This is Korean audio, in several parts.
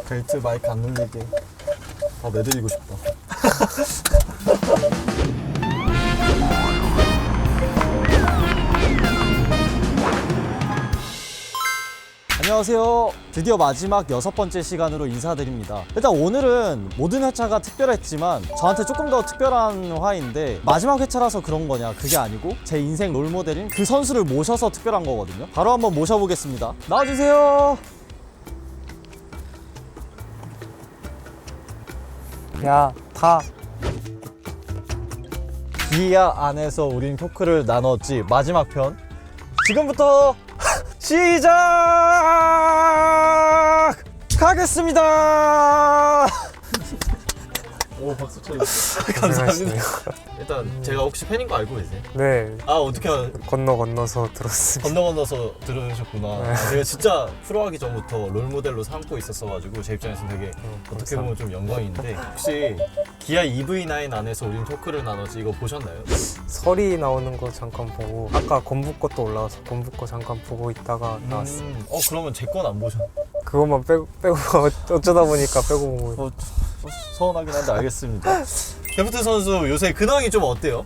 벨트 마이크 안 눌리게 다 매드리고 싶다. 안녕하세요. 드디어 마지막 6번째 시간으로 인사드립니다. 일단 오늘은 모든 회차가 특별했지만 저한테 조금 더 특별한 화인데, 마지막 회차라서 그런 거냐, 그게 아니고 제 인생 롤모델인 그 선수를 모셔서 특별한 거거든요. 바로 한번 모셔보겠습니다. 나와주세요. 야, 타. 기아 안에서 우린 토크를 나눴지. 마지막 편 지금부터 시작하겠습니다. 오, 박수 쳐요. 감사합니다. 일단 제가 혹시 팬인 거 알고 계세요? 네, 아, 어떻게 건너서 들었습니다. 건너서 들으셨구나. 네. 제가 진짜 프로하기 전부터 롤모델로 삼고 있었어가지고 제 입장에서는 되게 어떻게 보면 좀 영광인데, 혹시 기아 EV9 안에서 우린 토크를 나눴지, 이거 보셨나요? 설이 나오는 거 잠깐 보고, 아까 건부 것도 올라와서 건부 거 잠깐 보고 있다가 나왔어. 그러면 제 건 안 보셨나요? 그것만 빼고 어쩌다 보니까 빼고 본 거예요. 서운하긴 한데 알겠습니다. 데프트 선수 요새 근황이 좀 어때요?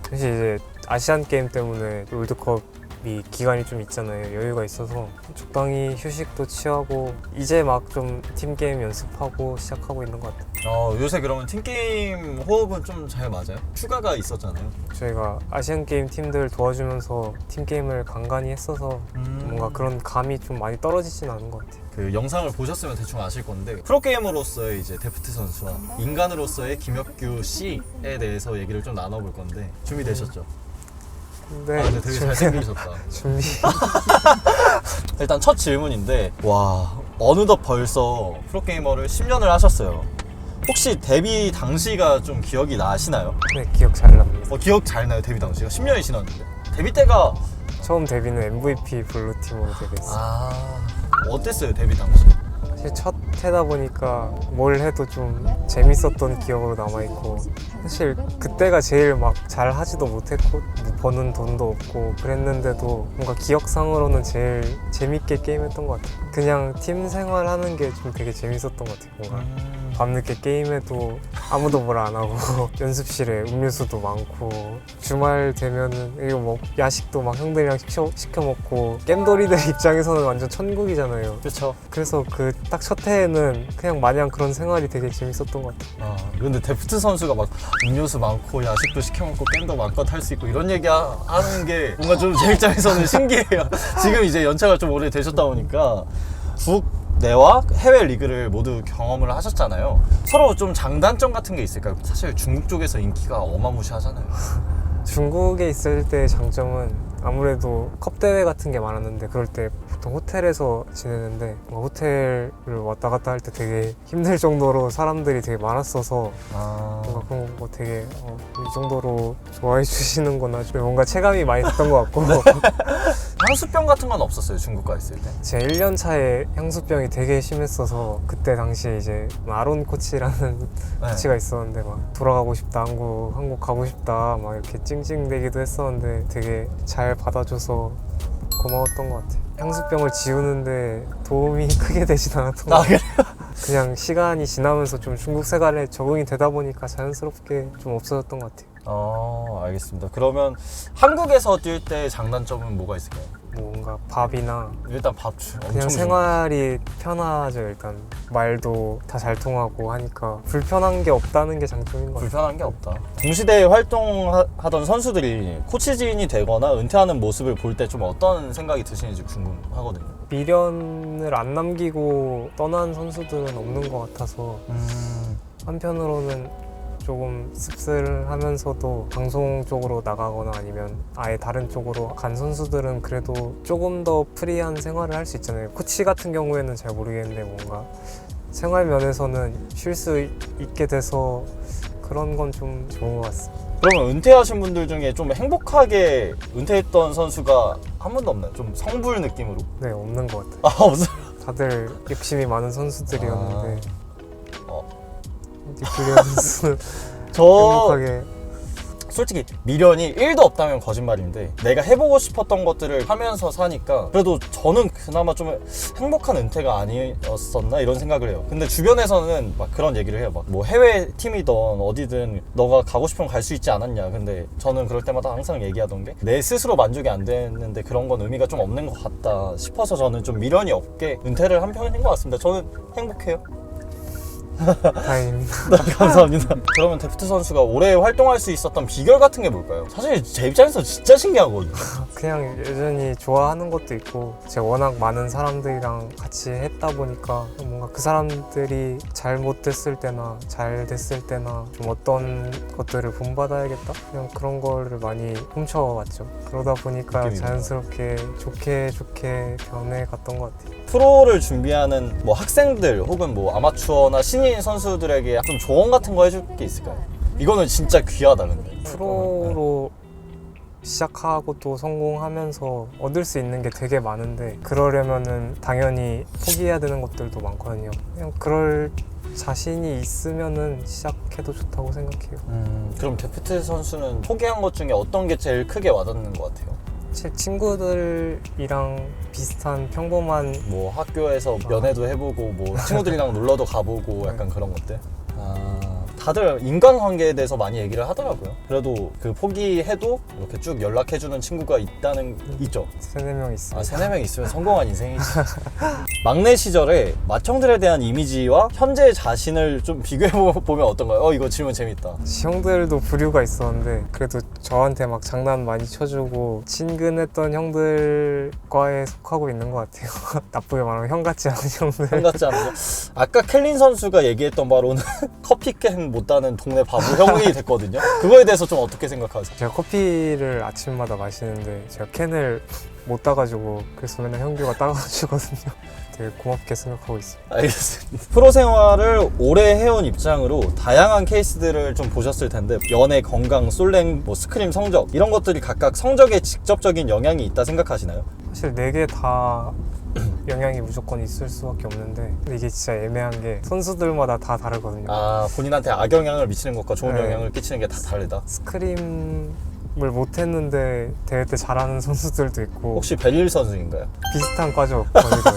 사실 이제 아시안 게임 때문에 롤드컵이 기간이 좀 있잖아요. 여유가 있어서 적당히 휴식도 취하고 이제 막 좀 팀 게임 연습하고 시작하고 있는 것 같아요. 요새 그러면 팀게임 호흡은 좀 잘 맞아요? 휴가가 있었잖아요. 저희가 아시안 게임 팀들 도와주면서 팀 게임을 간간히 했어서 뭔가 그런 감이 좀 많이 떨어지진 않은 것 같아요. 그 영상을 보셨으면 대충 아실 건데, 프로게이머로서의 이제 데프트 선수와 인간으로서의 김혁규 씨에 대해서 얘기를 좀 나눠볼 건데, 준비되셨죠? 네, 근데 되게 잘생기셨다. 준비. 일단 첫 질문인데, 와, 어느덧 벌써 프로게이머를 10년을 하셨어요. 혹시 데뷔 당시가 좀 기억이 나시나요? 네, 기억 잘 납니다. 기억 잘 나요. 데뷔 당시가 10년이 지났는데. 데뷔 때가 처음 데뷔는 MVP 블루팀으로 데뷔했어요. 어땠어요, 데뷔 당시? 사실 첫 해다 보니까 뭘 해도 좀 재밌었던 기억으로 남아있고, 사실 그때가 제일 막 잘 하지도 못했고 뭐 버는 돈도 없고 그랬는데도 뭔가 기억상으로는 제일 재밌게 게임했던 것 같아요. 그냥 팀 생활하는 게 좀 되게 재밌었던 것 같아요. 뭔가 밤늦게 게임해도 아무도 뭘 안 하고 연습실에 음료수도 많고, 주말 되면은 이거 뭐 야식도 막 형들이랑 시켜 먹고, 겜돌이들 입장에서는 완전 천국이잖아요. 그렇죠. 그래서 그 딱 첫 해에는 그냥 마냥 그런 생활이 되게 재밌었던 것 같아요. 근데 데프트 선수가 막 음료수 많고 야식도 시켜 먹고 게임도 마음껏 할 수 있고 이런 얘기 하는 게 뭔가 좀 제 입장에서는 신기해요. 지금 이제 연차가 좀 오래 되셨다 보니까 국내와 해외 리그를 모두 경험을 하셨잖아요. 서로 좀 장단점 같은 게 있을까요? 사실 중국 쪽에서 인기가 어마무시하잖아요. 중국에 있을 때의 장점은 아무래도 컵 대회 같은 게 많았는데, 그럴 때 보통 호텔에서 지내는데 호텔을 왔다 갔다 할 때 되게 힘들 정도로 사람들이 되게 많았어서 뭔가 그런 거 되게 이 정도로 좋아해 주시는구나, 좀 뭔가 체감이 많이 됐던 것 같고. 향수병 같은 건 없었어요, 중국 가 있을 때? 제 1년 차에 향수병이 되게 심했어서, 그때 당시에 이제 아론 코치라는 코치가 있었는데 막 돌아가고 싶다, 한국 가고 싶다 막 이렇게 찡찡대기도 했었는데 되게 잘 받아줘서 고마웠던 것 같아요. 향수병을 지우는데 도움이 크게 되진 않았던 것 같아요. 그냥 시간이 지나면서 좀 중국 생활에 적응이 되다 보니까 자연스럽게 좀 없어졌던 것 같아요. 알겠습니다. 그러면 한국에서 뛸 때 장단점은 뭐가 있을까요? 뭔가 밥이나 일단 밥 그냥 생활이 편하죠. 일단 말도 다 잘 통하고 하니까 불편한 게 없다는 게 장점인 것 같아요. 불편한 게 없다. 동시대에 활동하던 선수들이 코치진이 되거나 은퇴하는 모습을 볼 때 좀 어떤 생각이 드시는지 궁금하거든요. 미련을 안 남기고 떠난 선수들은 없는 것 같아서 한편으로는 조금 씁쓸하면서도 방송 쪽으로 나가거나 아니면 아예 다른 쪽으로 간 선수들은 그래도 조금 더 프리한 생활을 할 수 있잖아요. 코치 같은 경우에는 잘 모르겠는데 뭔가 생활 면에서는 쉴 수 있게 돼서 그런 건 좀 좋은 것 같습니다. 그러면 은퇴하신 분들 중에 좀 행복하게 은퇴했던 선수가 한 분도 없나요? 좀 성불 느낌으로? 네, 없는 것 같아요. 없어요? 다들 욕심이 많은 선수들이었는데 디플리언스는 저 행복하게 솔직히 미련이 1도 없다면 거짓말인데 내가 해보고 싶었던 것들을 하면서 사니까 그래도 저는 그나마 좀 행복한 은퇴가 아니었었나 이런 생각을 해요. 근데 주변에서는 막 그런 얘기를 해요. 막 뭐 해외 팀이든 어디든 너가 가고 싶으면 갈 수 있지 않았냐. 근데 저는 그럴 때마다 항상 얘기하던 게 내 스스로 만족이 안 되는데 그런 건 의미가 좀 없는 것 같다 싶어서 저는 좀 미련이 없게 은퇴를 한 편인 것 같습니다. 저는 행복해요. 다행입니다. 감사합니다. 그러면 데프트 선수가 오래 활동할 수 있었던 비결 같은 게 뭘까요? 사실 제 입장에서 진짜 신기하거든요. 그냥 여전히 좋아하는 것도 있고 제가 워낙 많은 사람들이랑 같이 했다 보니까 뭔가 그 사람들이 잘못됐을 때나 잘 됐을 때나 좀 어떤 것들을 본받아야겠다? 그냥 그런 거를 많이 훔쳐왔죠. 그러다 보니까 느낌이구나. 자연스럽게 좋게 변해갔던 것 같아요. 프로를 준비하는 뭐 학생들 혹은 뭐 아마추어나 신인 선수들에게 좀 조언 같은 거 해줄 게 있을까요? 이거는 진짜 귀하다 근데. 프로로 시작하고 또 성공하면서 얻을 수 있는 게 되게 많은데 그러려면은 당연히 포기해야 되는 것들도 많거든요. 그냥 그럴 자신이 있으면은 시작해도 좋다고 생각해요. 그럼 데프트 선수는 포기한 것 중에 어떤 게 제일 크게 와닿는 것 같아요? 제 친구들이랑 비슷한 평범한 뭐 학교에서 연애도 해보고 뭐 친구들이랑 놀러도 가보고 약간 그런 것들. 다들 인간관계에 대해서 많이 얘기를 하더라고요. 그래도 그 포기해도 이렇게 쭉 연락해주는 친구가 있죠. 3-4명 있어요. 3-4명 있으면 성공한 인생이지. 막내 시절에 맏형들에 대한 이미지와 현재 자신을 좀 비교해보면 어떤가요? 이거 질문 재밌다. 형들도 부류가 있었는데 그래도 저한테 막 장난 많이 쳐주고 친근했던 형들과에 속하고 있는 것 같아요. 나쁘게 말하면 형 같지 않은 형들. 형 같지 않은 거? 아까 켈린 선수가 얘기했던 바로는 커피캔 못 따는 동네 바보 형이 됐거든요. 그거에 대해서 좀 어떻게 생각하세요? 제가 커피를 아침마다 마시는데 제가 캔을 못 따가지고 그래서 맨날 형규가 따가주거든요. 되게 고맙게 생각하고 있습니다. 알겠습니다. 프로 생활을 오래 해온 입장으로 다양한 케이스들을 좀 보셨을 텐데 연애, 건강, 솔랭, 뭐 스크림 성적 이런 것들이 각각 성적에 직접적인 영향이 있다 생각하시나요? 사실 4개 다 영향이 무조건 있을 수밖에 없는데 근데 이게 진짜 애매한 게 선수들마다 다 다르거든요. 본인한테 악영향을 미치는 것과 좋은 네. 영향을 끼치는 게 다 다르다. 스크림을 못했는데 대회 때 잘하는 선수들도 있고 혹시 벨릴 선수인가요? 비슷한 과죠. 거기도.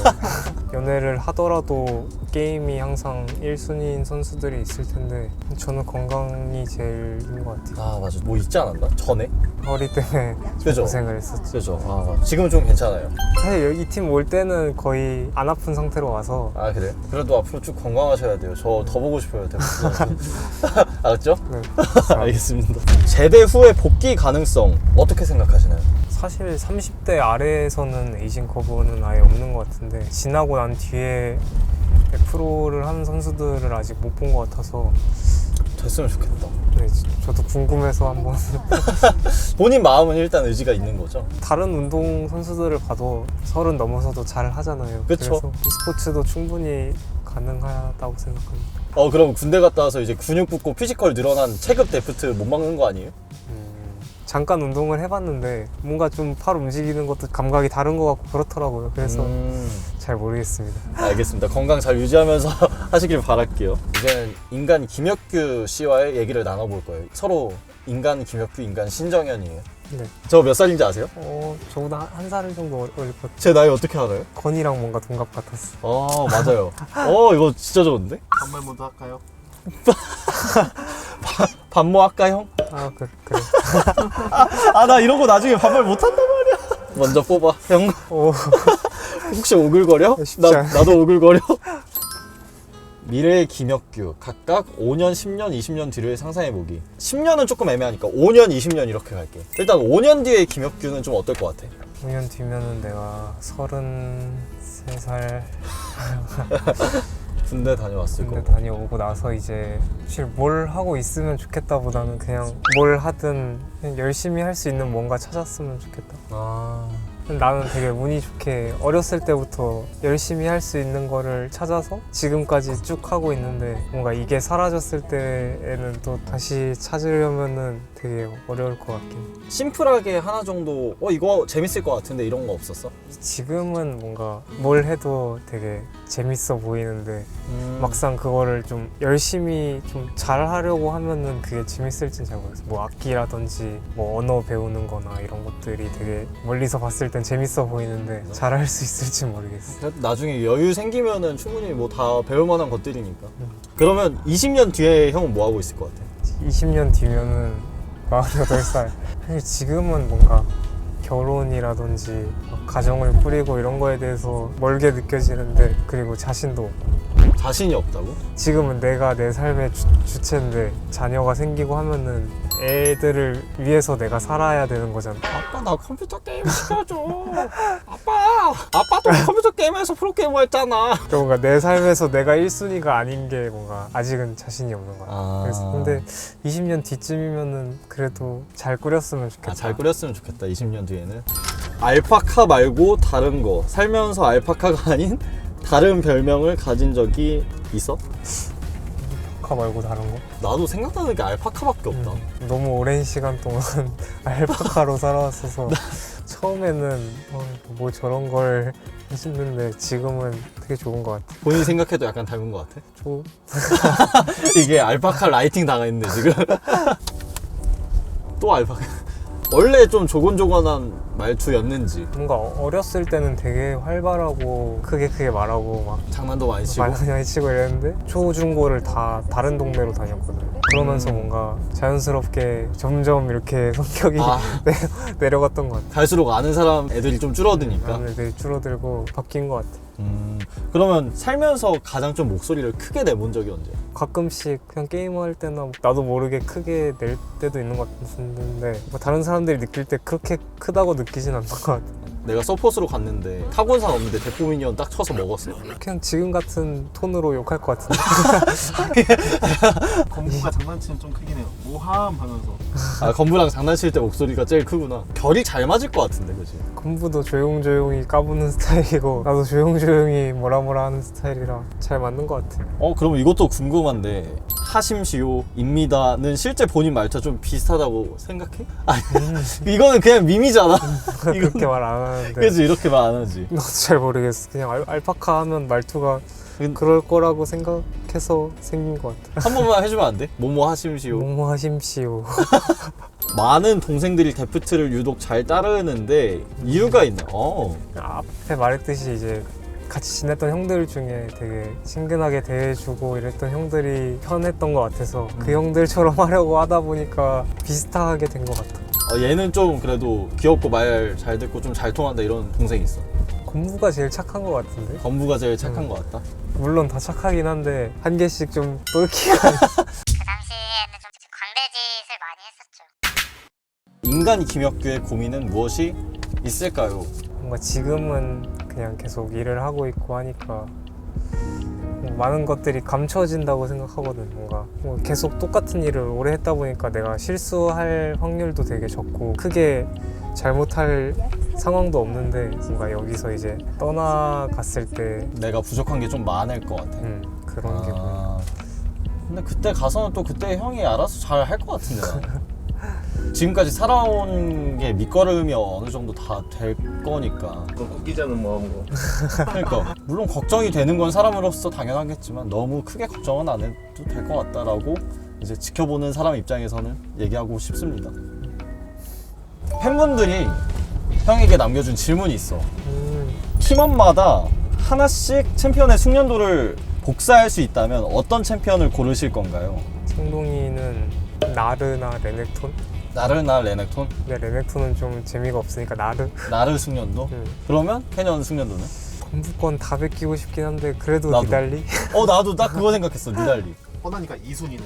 연애를 하더라도 게임이 항상 1순위인 선수들이 있을 텐데 저는 건강이 제일인 것 같아요. 맞아. 뭐 있지 않았나? 전에? 허리 때문에 좀 그죠? 고생을 했었죠. 그죠. 지금은 좀 괜찮아요. 사실 여기 팀 올 때는 거의 안 아픈 상태로 와서 그래요? 그래도 앞으로 쭉 건강하셔야 돼요. 저 더 보고 싶어요. 알았죠? 네. 알겠습니다. 제대 후에 복귀 가능성 어떻게 생각하시나요? 사실 30대 아래에서는 에이징 커브는 아예 없는 것 같은데 지나고 난 뒤에 프로를 하는 선수들을 아직 못 본 것 같아서 됐으면 좋겠다. 네, 저도 궁금해서 한번 본인 마음은 일단 의지가 있는 거죠? 다른 운동 선수들을 봐도 30 넘어서도 잘 하잖아요. 그쵸. 그래서 e스포츠도 충분히 가능하다고 생각합니다. 그럼 군대 갔다 와서 이제 근육 붙고 피지컬 늘어난 체급 데프트 못 막는 거 아니에요? 잠깐 운동을 해봤는데 뭔가 좀 팔 움직이는 것도 감각이 다른 것 같고 그렇더라고요. 그래서 잘 모르겠습니다. 알겠습니다. 건강 잘 유지하면서 하시길 바랄게요. 이제는 인간 김혁규 씨와의 얘기를 나눠볼 거예요. 서로 인간 김혁규, 인간 신정현이에요. 네. 저 몇 살인지 아세요? 저보다 한 살 정도 어릴 것 같아요. 제 나이 어떻게 알아요? 건이랑 뭔가 동갑 같았어. 맞아요. 이거 진짜 좋은데? 반말 모드 할까요? 반모 할까 형? 그래. 나 이런 거 나중에 반말 못한단 말이야. 먼저 뽑아. 형 혹시 오글거려? 쉽지 않아. 나도 오글거려. 미래의 김혁규 각각 5년, 10년, 20년 뒤를 상상해보기. 10년은 조금 애매하니까 5년, 20년 이렇게 갈게. 일단 5년 뒤의 김혁규는 좀 어떨 것 같아? 5년 뒤면은 내가 33살 군대 다녀왔을 군대 거고. 다녀오고 나서 이제 사실 뭘 하고 있으면 좋겠다 보다는 그냥 뭘 하든 그냥 열심히 할 수 있는 뭔가 찾았으면 좋겠다. 나는 되게 운이 좋게 어렸을 때부터 열심히 할 수 있는 거를 찾아서 지금까지 쭉 하고 있는데 뭔가 이게 사라졌을 때에는 또 다시 찾으려면은 되게 어려울 것 같긴 해. 심플하게 하나 정도 이거 재밌을 것 같은데 이런 거 없었어? 지금은 뭔가 뭘 해도 되게 재밌어 보이는데 막상 그거를 좀 열심히 좀 잘하려고 하면은 그게 재밌을진 잘 모르겠어. 뭐 악기라든지 뭐 언어 배우는 거나 이런 것들이 되게 멀리서 봤을 땐 재밌어 보이는데 잘할 수 있을지 모르겠어. 그래도 나중에 여유 생기면은 충분히 뭐 다 배울 만한 것들이니까. 그러면 20년 뒤에 형은 뭐 하고 있을 것 같아? 20년 뒤면은 48살. 사실 지금은 뭔가 결혼이라든지 막 가정을 꾸리고 이런 거에 대해서 멀게 느껴지는데 그리고 자신도 없고. 자신이 없다고? 지금은 내가 내 삶의 주체인데 자녀가 생기고 하면은 애들을 위해서 내가 살아야 되는 거잖아. 아빠 나 컴퓨터 게임 시켜줘. 아빠도 컴퓨터 게임에서 프로게이머 했잖아. 그러니까 뭔가 내 삶에서 내가 1순위가 아닌 게 뭔가 아직은 자신이 없는 거야. 그래서 근데 20년 뒤쯤이면은 그래도 잘 꾸렸으면 좋겠다. 잘 꾸렸으면 좋겠다. 20년 뒤에는 알파카 말고 다른 거 살면서 알파카가 아닌 다른 별명을 가진 적이 있어? 알파카 말고 다른 거? 나도 생각나는 게 알파카밖에 없다. 너무 오랜 시간 동안 알파카로 살아왔어서 처음에는 뭐 저런 걸 했는데 지금은 되게 좋은 것 같아. 본인이 생각해도 약간 닮은 것 같아. 조... 이게 알파카 라이팅 당했네 지금. 또 알파카. 원래 좀 조곤조곤한 말투였는지. 뭔가 어렸을 때는 되게 활발하고 크게 말하고 막 장난도 많이 치고. 많이 치고 이랬는데 초중고를 다 다른 동네로 다녔거든. 그러면서 뭔가 자연스럽게 점점 이렇게 성격이 내려갔던 것 같아. 갈수록 아는 사람 애들이 좀 줄어드니까. 아는 애들이 줄어들고 바뀐 것 같아. 그러면 살면서 가장 좀 목소리를 크게 내본 적이 언제야? 가끔씩 그냥 게임할 때나 나도 모르게 크게 낼 때도 있는 것 같은데 뭐 다른 사람들이 느낄 때 그렇게 크다고 느끼진 않는 것 같아. 내가 서폿으로 갔는데 타곤산 없는데 대포미니언 딱 쳐서 먹었어. 그냥 지금 같은 톤으로 욕할 것 같은데. 건부가 장난치면 좀 크긴 해요. 모함 하면서. 건부랑 장난칠 때 목소리가 제일 크구나. 결이 잘 맞을 것 같은데, 그치? 건부도 조용조용히 까부는 스타일이고 나도 조용조용히 뭐라 하는 스타일이라 잘 맞는 것 같아. 그럼 이것도 궁금한데 하심시오입니다는 실제 본인 말투와 좀 비슷하다고 생각해? 아니, 이거는 그냥 밈이잖아. 그렇게 말 안 하는데. 그치, 이렇게 말 안 하지. 나도 잘 모르겠어. 그냥 알파카 하면 말투가 그럴 거라고 생각해서 생긴 것 같아. 한 번만 해주면 안 돼? 뭐뭐 하심시오. 뭐뭐 하심시오. 많은 동생들이 데프트를 유독 잘 따르는데 이유가 있나? 앞에 말했듯이 이제 같이 지냈던 형들 중에 되게 친근하게 대해주고 이랬던 형들이 편했던 것 같아서 그 형들처럼 하려고 하다 보니까 비슷하게 된 것 같아. 얘는 좀 그래도 귀엽고 말 잘 듣고 좀 잘 통한다 이런 동생이 있어. 건부가 제일 착한 것 같은데? 건부가 제일 착한 것 같다. 물론 다 착하긴 한데 한 개씩 좀 똘끼가 그 당시에는 좀 광대짓을 많이 했었죠. 인간 김혁규의 고민은 무엇이 있을까요? 뭔가 지금은 그냥 계속 일을 하고 있고 하니까 많은 것들이 감춰진다고 생각하거든. 뭔가 뭐 계속 똑같은 일을 오래 했다 보니까 내가 실수할 확률도 되게 적고 크게 잘못할 상황도 없는데 뭔가 여기서 이제 떠나갔을 때 내가 부족한 게 좀 많을 것 같아. 그런 게 보여. 근데 그때 가서는 또 그때 형이 알아서 잘 할 것 같은데 나는. 지금까지 살아온 게 밑거름이 어느 정도 다 될 거니까. 웃기자는 마음으로. 그러니까 물론 걱정이 되는 건 사람으로서 당연하겠지만 너무 크게 걱정은 안 해도 될 것 같다라고 이제 지켜보는 사람 입장에서는 얘기하고 싶습니다. 팬분들이 형에게 남겨준 질문이 있어. 팀원마다 하나씩 챔피언의 숙련도를 복사할 수 있다면 어떤 챔피언을 고르실 건가요? 성동이는 나르나 레넥톤? 나르나 레넥톤? 근데 레넥톤은 좀 재미가 없으니까 나르 숙련도? 그러면 캐년 숙련도는? 건부권 다 베끼고 싶긴 한데 그래도 나도. 니달리? 나도 딱 그거 생각했어. 니달리. 뻔하니까 2순위는.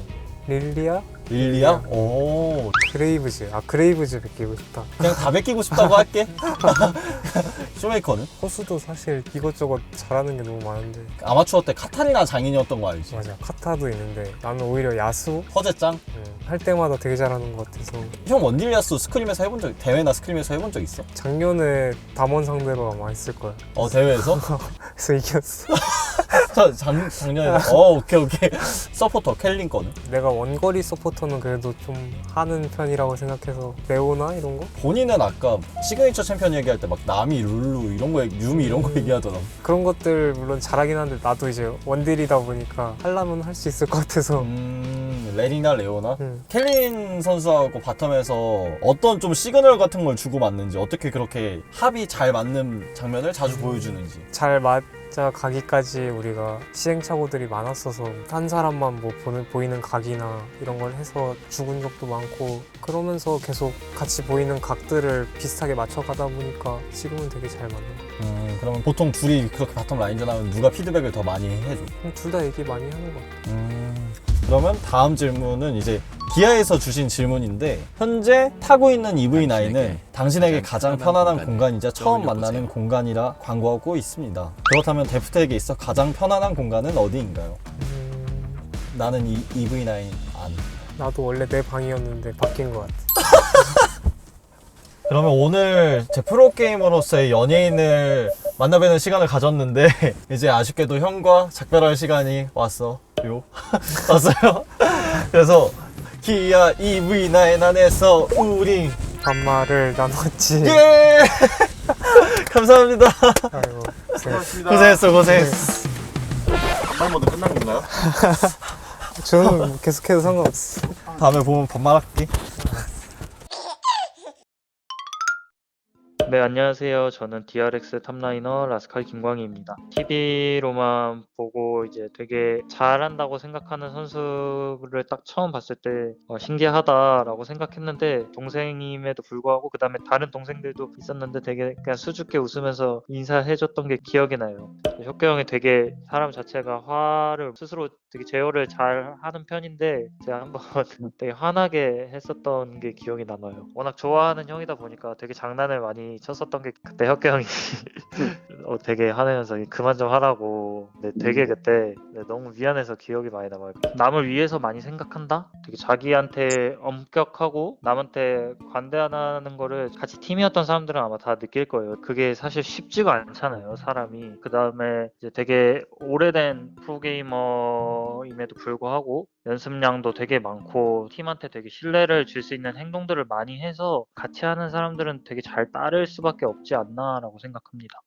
릴리아? 릴리아? 오, 그레이브즈. 그레이브즈 베끼고 싶다. 그냥 다 베끼고 싶다고 할게. 쇼메이커는? 호수도 사실 이것저것 잘하는 게 너무 많은데. 아마추어 때 카타리나 장인이었던 거 알지? 맞아. 카타도 있는데 나는 오히려 야수 허재짱? 할 때마다 되게 잘하는 것 같아서. 형 원딜리아스 스크림에서 해본 적, 대회나 스크림에서 해본 적 있어? 작년에 담원 상대로 아마 했을 거야. 대회에서? 그래서 이겼어. 작년에. 오케이. 서포터, 켈린 거는? 내가 원거리 서포터는 그래도 좀 하는 편이라고 생각해서 레오나 이런 거? 본인은 아까 시그니처 챔피언 얘기할 때 막 나미, 룰루 이런 거, 유미 이런 거 얘기하더라. 그런 것들 물론 잘하긴 한데 나도 이제 원딜이다 보니까 하려면 할 수 있을 것 같아서. 레리나, 레오나? 켈린 선수하고 바텀에서 어떤 좀 시그널 같은 걸 주고 맞는지, 어떻게 그렇게 합이 잘 맞는 장면을 자주 보여주는지. 잘 맞아 가기까지 우리가 시행착오들이 많았어서 한 사람만 뭐 보이는 각이나 이런 걸 해서 죽은 적도 많고, 그러면서 계속 같이 보이는 각들을 비슷하게 맞춰가다 보니까 지금은 되게 잘 맞는 것 같아요. 그러면 보통 둘이 그렇게 바텀 라인전 하면 누가 피드백을 더 많이 해줘? 둘 다 얘기 많이 하는 것 같아요. 그러면 다음 질문은 이제 기아에서 주신 질문인데, 현재 타고 있는 EV9은 당신에게 가장 편안한 공간이자 처음 만나는 공간이라 광고하고 있습니다. 그렇다면 데프트에게 있어 가장 편안한 공간은 어디인가요? 나는 이 EV9 안. 나도 원래 내 방이었는데 바뀐 것 같아. 그러면 오늘 제 프로게이머로서의 연예인을 만나뵈는 시간을 가졌는데 이제 아쉽게도 형과 작별할 시간이 왔어요. 그래서 기아 EV9 안에서 우리 반말을 나눴지. 예! 감사합니다. 아이고, 고맙습니다. 고생했어. 반말 모드 끝난 건가요? 저는 계속해도 상관없어. 다음에 보면 반말할게. 네, 안녕하세요. 저는 DRX 탑라이너 라스칼 김광희입니다. TV로만 보고 이제 되게 잘한다고 생각하는 선수를 딱 처음 봤을 때 신기하다라고 생각했는데, 동생임에도 불구하고 그 다음에 다른 동생들도 있었는데 되게 그냥 수줍게 웃으면서 인사해줬던 게 기억이 나요. 혁규 형이 되게 사람 자체가 화를 스스로 되게 제어를 잘 하는 편인데, 제가 한번 되게 화나게 했었던 게 기억이 남아요. 워낙 좋아하는 형이다 보니까 되게 장난을 많이 쳤었던 게, 그때 혁규 형이 되게 화내면서 그만 좀 하라고. 근데 되게 그때 너무 미안해서 기억이 많이 남아요. 남을 위해서 많이 생각한다? 되게 자기한테 엄격하고 남한테 관대 안 하는 거를 같이 팀이었던 사람들은 아마 다 느낄 거예요. 그게 사실 쉽지가 않잖아요, 사람이. 그 다음에 이제 되게 오래된 프로게이머임에도 불구하고 연습량도 되게 많고 팀한테 되게 신뢰를 줄 수 있는 행동들을 많이 해서 같이 하는 사람들은 되게 잘 따를 수밖에 없지 않나라고 생각합니다.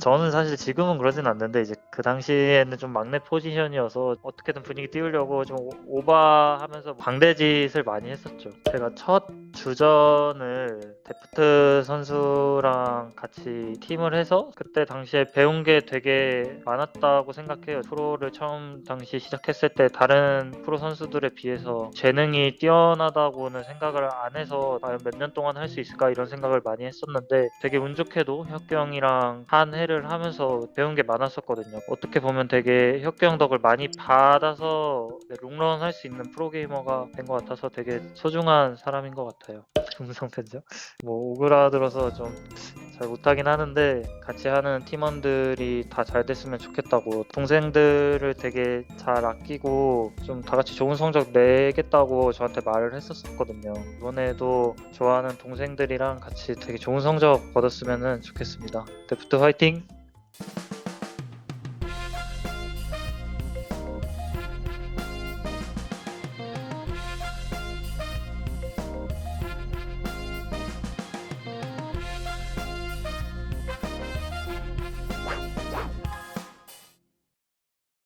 저는 사실 지금은 그러진 않는데, 이제 그 당시에는 좀 막내 포지션이어서 어떻게든 분위기 띄우려고 좀 오버하면서 광대짓을 많이 했었죠. 제가 첫 주전을 데프트 선수랑 같이 팀을 해서 그때 당시에 배운 게 되게 많았다고 생각해요. 프로를 처음 당시 시작했을 때 다른 프로 선수들에 비해서 재능이 뛰어나다고는 생각을 안 해서 과연 몇 년 동안 할 수 있을까 이런 생각을 많이 했었는데, 되게 운 좋게도 혁규 형이랑 한 해를 하면서 배운 게 많았었거든요. 어떻게 보면 되게 혁규 형 덕을 많이 받아서 롱런 할 수 있는 프로게이머가 된 것 같아서 되게 소중한 사람인 것 같아요. 음성 편집? 뭐 오그라들어서 좀 잘 못하긴 하는데, 같이 하는 팀원들이 다 잘 됐으면 좋겠다고, 동생들을 되게 잘 아끼고 좀 다 같이 좋은 성적 내겠다고 저한테 말을 했었거든요. 이번에도 좋아하는 동생들이랑 같이 되게 좋은 성적 얻었으면 좋겠습니다. 데프트 화이팅!